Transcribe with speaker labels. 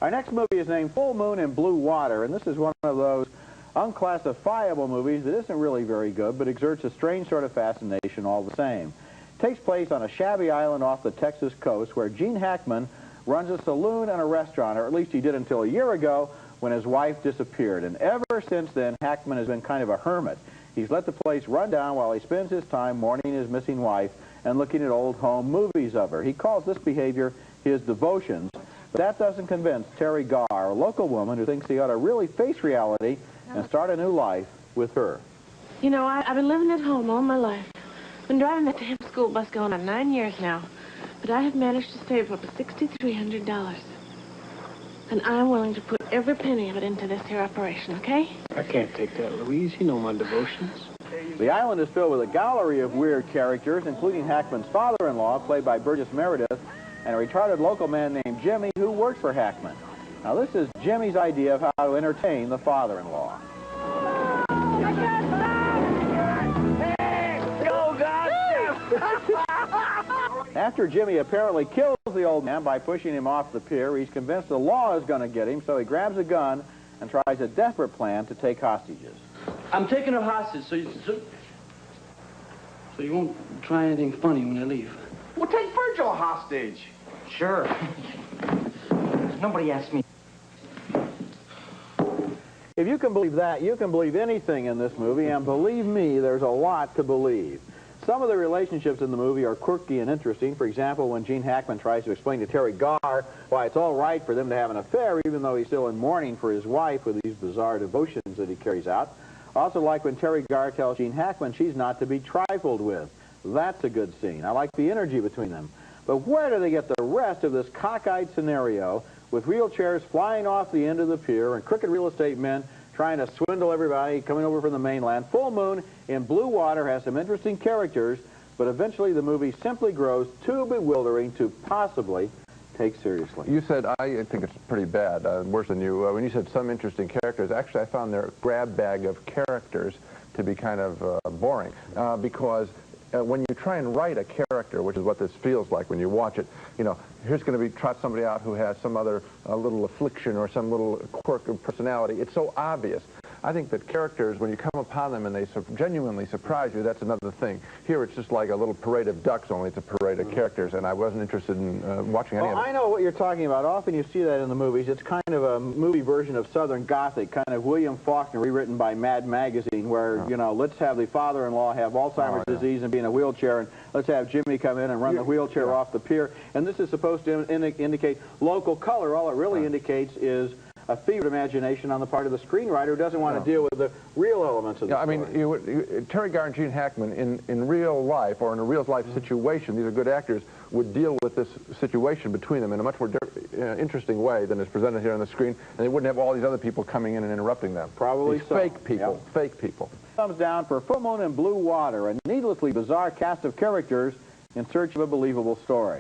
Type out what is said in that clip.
Speaker 1: Our next movie is named Full Moon and Blue Water, and this is one of those unclassifiable movies that isn't really very good, but exerts a strange sort of fascination all the same. It takes place on a shabby island off the Texas coast where Gene Hackman runs a saloon and a restaurant, or at least he did until a year ago when his wife disappeared. And ever since then, Hackman has been kind of a hermit. He's let the place run down while he spends his time mourning his missing wife and looking at old home movies of her. He calls this behavior his devotions. But that doesn't convince Terry Garr, a local woman who thinks he ought to really face reality and start a new life with her.
Speaker 2: You know, I've been living at home all my life. Been driving that damn school bus going on 9 years now. But I have managed to save up $6,300. And I'm willing to put every penny of it into this here operation, okay?
Speaker 3: I can't take that, Louise. You know my devotions.
Speaker 1: The island is filled with a gallery of weird characters, including Hackman's father-in-law, played by Burgess Meredith, and a retarded local man named Jimmy who works for Hackman. Now, this is Jimmy's idea of how to entertain the father-in-law. After Jimmy apparently kills the old man by pushing him off the pier, he's convinced the law is going to get him, so he grabs a gun and tries a desperate plan to take hostages.
Speaker 3: I'm taking her hostage, so you won't try anything funny when I leave.
Speaker 4: Well, take Virgil hostage.
Speaker 5: Sure. Nobody asked me.
Speaker 1: If you can believe that, you can believe anything in this movie, and believe me, there's a lot to believe. Some of the relationships in the movie are quirky and interesting. For example, when Gene Hackman tries to explain to Terry Garr why it's all right for them to have an affair, even though he's still in mourning for his wife with these bizarre devotions that he carries out. Also like when Terry Garr tells Gene Hackman she's not to be trifled with. That's a good scene. I like the energy between them. But where do they get the rest of this cockeyed scenario with wheelchairs flying off the end of the pier and crooked real estate men trying to swindle everybody coming over from the mainland? Full Moon in Blue Water has some interesting characters, but eventually the movie simply grows too bewildering to possibly take seriously.
Speaker 6: You said, I think it's pretty bad, worse than you. When you said some interesting characters, actually I found their grab bag of characters to be kind of boring, because when you try and write a character, which is what this feels like when you watch it, you know, here's going to be trot somebody out who has some other little affliction or some little quirk of personality. It's so obvious. I think that characters, when you come upon them and they genuinely surprise you, that's another thing. Here it's just like a little parade of ducks, only it's a parade of characters, and I wasn't interested in watching any of it.
Speaker 1: I know what you're talking about. Often you see that in the movies. It's kind of a movie version of Southern Gothic, kind of William Faulkner rewritten by Mad Magazine, where, you know, let's have the father-in-law have Alzheimer's disease and be in a wheelchair, and let's have Jimmy come in and run the wheelchair off the pier. And this is supposed to indicate local color. All it really indicates is a fevered imagination on the part of the screenwriter who doesn't want to deal with the real elements of the story.
Speaker 6: I mean, Terry Garr and Gene Hackman, in real life, or in a real-life situation, these are good actors, would deal with this situation between them in a much more interesting way than is presented here on the screen, and they wouldn't have all these other people coming in and interrupting them.
Speaker 1: Probably
Speaker 6: these
Speaker 1: so.
Speaker 6: Fake people, fake people.
Speaker 1: Thumbs down for Full Moon and Blue Water, a needlessly bizarre cast of characters in search of a believable story.